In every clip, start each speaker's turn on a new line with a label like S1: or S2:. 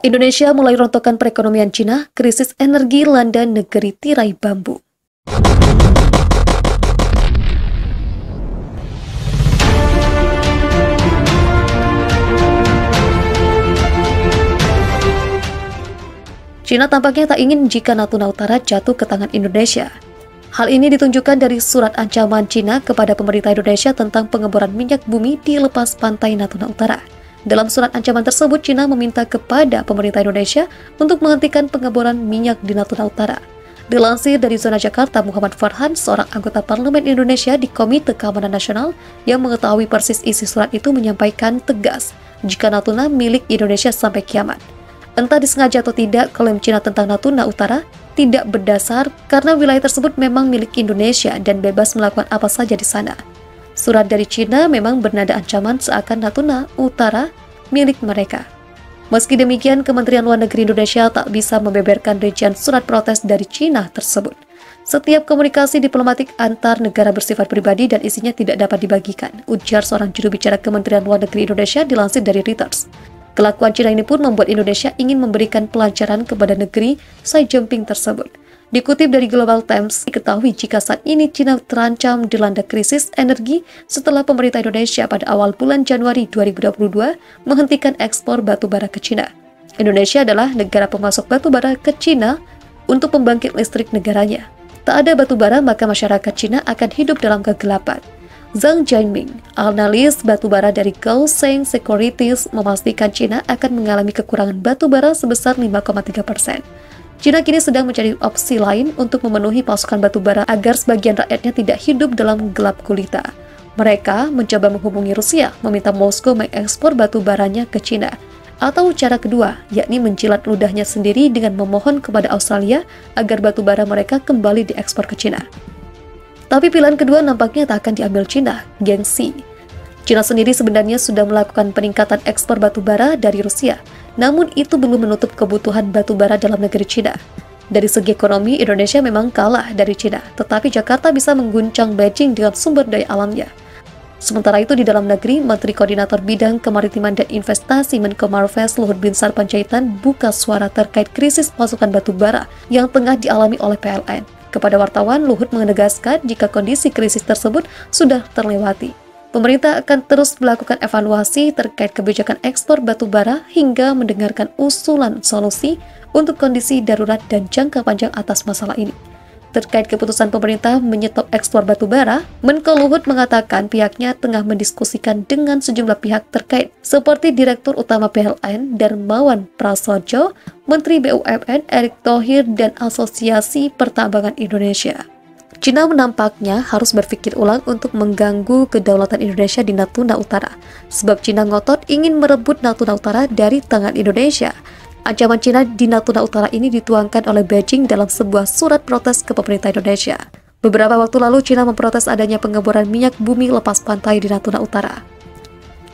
S1: Indonesia mulai rontokan perekonomian Cina, krisis energi landa negeri tirai bambu. Cina tampaknya tak ingin jika Natuna Utara jatuh ke tangan Indonesia. Hal ini ditunjukkan dari surat ancaman Cina kepada pemerintah Indonesia tentang pengeboran minyak bumi di lepas pantai Natuna Utara. Dalam surat ancaman tersebut, Cina meminta kepada pemerintah Indonesia untuk menghentikan pengeboran minyak di Natuna Utara. Dilansir dari Zona Jakarta, Muhammad Farhan, seorang anggota Parlemen Indonesia di Komite Keamanan Nasional yang mengetahui persis isi surat itu, menyampaikan tegas jika Natuna milik Indonesia sampai kiamat. Entah disengaja atau tidak, klaim Cina tentang Natuna Utara tidak berdasar karena wilayah tersebut memang milik Indonesia dan bebas melakukan apa saja di sana. Surat dari Cina memang bernada ancaman seakan Natuna Utara milik mereka. Meski demikian, Kementerian Luar Negeri Indonesia tak bisa membeberkan rincian surat protes dari Cina tersebut. Setiap komunikasi diplomatik antar negara bersifat pribadi dan isinya tidak dapat dibagikan, ujar seorang juru bicara Kementerian Luar Negeri Indonesia dilansir dari Reuters. Kelakuan Cina ini pun membuat Indonesia ingin memberikan pelajaran kepada negeri Xi Jinping tersebut. Dikutip dari Global Times, diketahui jika saat ini Cina terancam dilanda krisis energi setelah pemerintah Indonesia pada awal bulan Januari 2022 menghentikan ekspor batu bara ke Cina. Indonesia adalah negara pemasok batu bara ke Cina untuk pembangkit listrik negaranya. Tak ada batu bara, maka masyarakat Cina akan hidup dalam kegelapan. Zhang Jianming, analis batubara dari Goldman Securities, memastikan Cina akan mengalami kekurangan batubara sebesar 5,3%. Cina kini sedang mencari opsi lain untuk memenuhi pasokan batubara agar sebagian rakyatnya tidak hidup dalam gelap gulita. Mereka mencoba menghubungi Rusia, meminta Moskow mengekspor batubaranya ke Cina. Atau cara kedua, yakni menjilat ludahnya sendiri dengan memohon kepada Australia agar batubara mereka kembali diekspor ke Cina. Tapi pilihan kedua nampaknya tak akan diambil Cina, gengsi. Cina sendiri sebenarnya sudah melakukan peningkatan ekspor batu bara dari Rusia, namun itu belum menutup kebutuhan batu bara dalam negeri Cina. Dari segi ekonomi, Indonesia memang kalah dari Cina, tetapi Jakarta bisa mengguncang Beijing dengan sumber daya alamnya. Sementara itu di dalam negeri, Menteri Koordinator Bidang Kemaritiman dan Investasi Menko Marves Luhut Binsar Panjaitan buka suara terkait krisis pasokan batu bara yang tengah dialami oleh PLN. Kepada wartawan, Luhut menegaskan jika kondisi krisis tersebut sudah terlewati. Pemerintah akan terus melakukan evaluasi terkait kebijakan ekspor batu bara hingga mendengarkan usulan solusi untuk kondisi darurat dan jangka panjang atas masalah ini. Terkait keputusan pemerintah menyetop ekspor batu bara, Menko Luhut mengatakan pihaknya tengah mendiskusikan dengan sejumlah pihak terkait seperti Direktur Utama PLN Darmawan Prasojo, Menteri BUMN Erick Thohir, dan Asosiasi Pertambangan Indonesia. Cina menampaknya harus berpikir ulang untuk mengganggu kedaulatan Indonesia di Natuna Utara, sebab Cina ngotot ingin merebut Natuna Utara dari tangan Indonesia. Ancaman Cina di Natuna Utara ini dituangkan oleh Beijing dalam sebuah surat protes ke pemerintah Indonesia. Beberapa waktu lalu, Cina memprotes adanya pengeboran minyak bumi lepas pantai di Natuna Utara.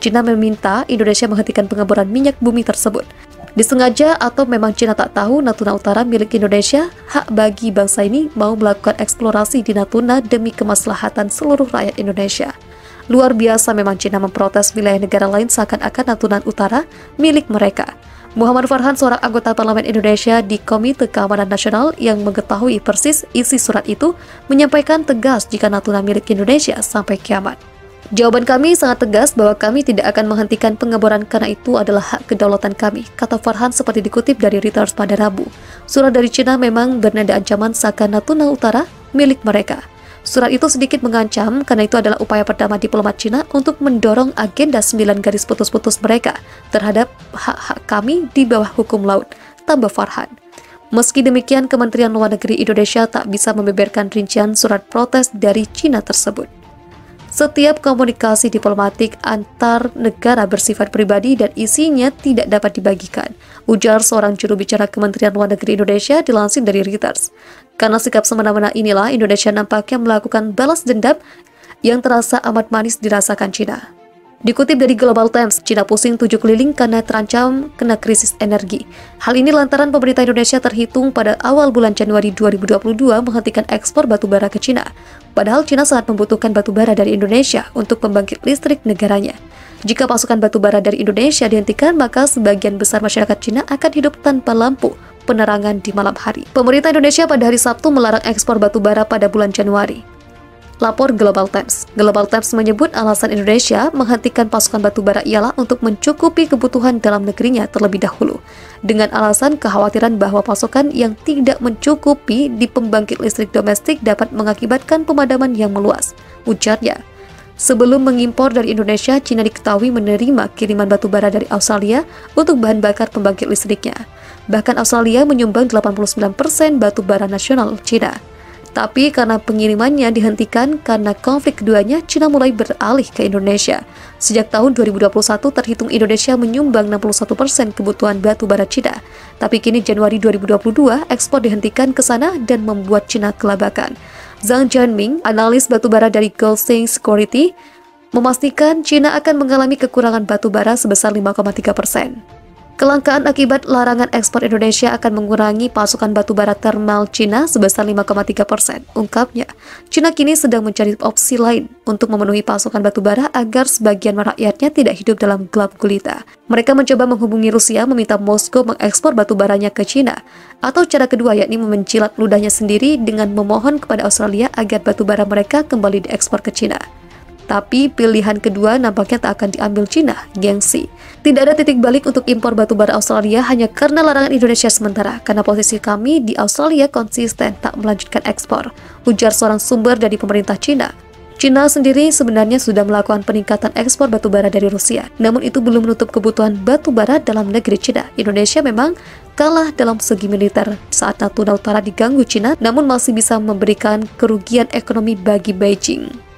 S1: Cina meminta Indonesia menghentikan pengeboran minyak bumi tersebut. Disengaja atau memang Cina tak tahu Natuna Utara milik Indonesia, hak bagi bangsa ini mau melakukan eksplorasi di Natuna demi kemaslahatan seluruh rakyat Indonesia. Luar biasa memang Cina memprotes wilayah negara lain seakan-akan Natuna Utara milik mereka. Muhammad Farhan, seorang anggota Parlemen Indonesia di Komite Keamanan Nasional yang mengetahui persis isi surat itu, menyampaikan tegas jika Natuna milik Indonesia sampai kiamat. Jawaban kami sangat tegas bahwa kami tidak akan menghentikan pengeboran karena itu adalah hak kedaulatan kami, kata Farhan seperti dikutip dari Reuters pada Rabu. Surat dari Cina memang bernada ancaman seakan Natuna Utara milik mereka. Surat itu sedikit mengancam karena itu adalah upaya pertama diplomat Cina untuk mendorong agenda 9 garis putus-putus mereka terhadap hak-hak kami di bawah hukum laut, tambah Farhan. Meski demikian, Kementerian Luar Negeri Indonesia tak bisa membeberkan rincian surat protes dari Cina tersebut. Setiap komunikasi diplomatik antar negara bersifat pribadi dan isinya tidak dapat dibagikan, ujar seorang juru bicara Kementerian Luar Negeri Indonesia dilansir dari Reuters. Karena sikap semena-mena inilah Indonesia nampaknya melakukan balas dendam yang terasa amat manis dirasakan Cina. Dikutip dari Global Times, Cina pusing 7 keliling karena terancam kena krisis energi. Hal ini lantaran pemerintah Indonesia terhitung pada awal bulan Januari 2022 menghentikan ekspor batu bara ke Cina. Padahal Cina sangat membutuhkan batu bara dari Indonesia untuk pembangkit listrik negaranya. Jika pasokan batu bara dari Indonesia dihentikan, maka sebagian besar masyarakat Cina akan hidup tanpa lampu penerangan di malam hari. Pemerintah Indonesia pada hari Sabtu melarang ekspor batu bara pada bulan Januari. Lapor Global Times. Global Times menyebut alasan Indonesia menghentikan pasokan batu bara ialah untuk mencukupi kebutuhan dalam negerinya terlebih dahulu, dengan alasan kekhawatiran bahwa pasokan yang tidak mencukupi di pembangkit listrik domestik dapat mengakibatkan pemadaman yang meluas, ujarnya. Sebelum mengimpor dari Indonesia, Cina diketahui menerima kiriman batu bara dari Australia untuk bahan bakar pembangkit listriknya. Bahkan Australia menyumbang 89% batu bara nasional Cina. Tapi karena pengirimannya dihentikan karena konflik keduanya, Cina mulai beralih ke Indonesia. Sejak tahun 2021 terhitung Indonesia menyumbang 61% kebutuhan batu bara Cina. Tapi kini Januari 2022 ekspor dihentikan ke sana dan membuat Cina kelabakan. Zhang Jianming, analis batu bara dari Goldstein Security, memastikan Cina akan mengalami kekurangan batu bara sebesar 5,3%. Kelangkaan akibat larangan ekspor Indonesia akan mengurangi pasokan batu bara termal Cina sebesar 5,3%, ungkapnya. Cina kini sedang mencari opsi lain untuk memenuhi pasokan batu bara agar sebagian rakyatnya tidak hidup dalam gelap gulita. Mereka mencoba menghubungi Rusia meminta Moskow mengekspor batu baranya ke Cina, atau cara kedua yakni mencilat ludahnya sendiri dengan memohon kepada Australia agar batu bara mereka kembali diekspor ke Cina. Tapi pilihan kedua nampaknya tak akan diambil Cina, gengsi. Tidak ada titik balik untuk impor batu bara Australia hanya karena larangan Indonesia sementara, karena posisi kami di Australia konsisten tak melanjutkan ekspor, ujar seorang sumber dari pemerintah Cina. Cina sendiri sebenarnya sudah melakukan peningkatan ekspor batu bara dari Rusia, namun itu belum menutup kebutuhan batu bara dalam negeri Cina. Indonesia memang kalah dalam segi militer saat Natuna Utara diganggu Cina, namun masih bisa memberikan kerugian ekonomi bagi Beijing.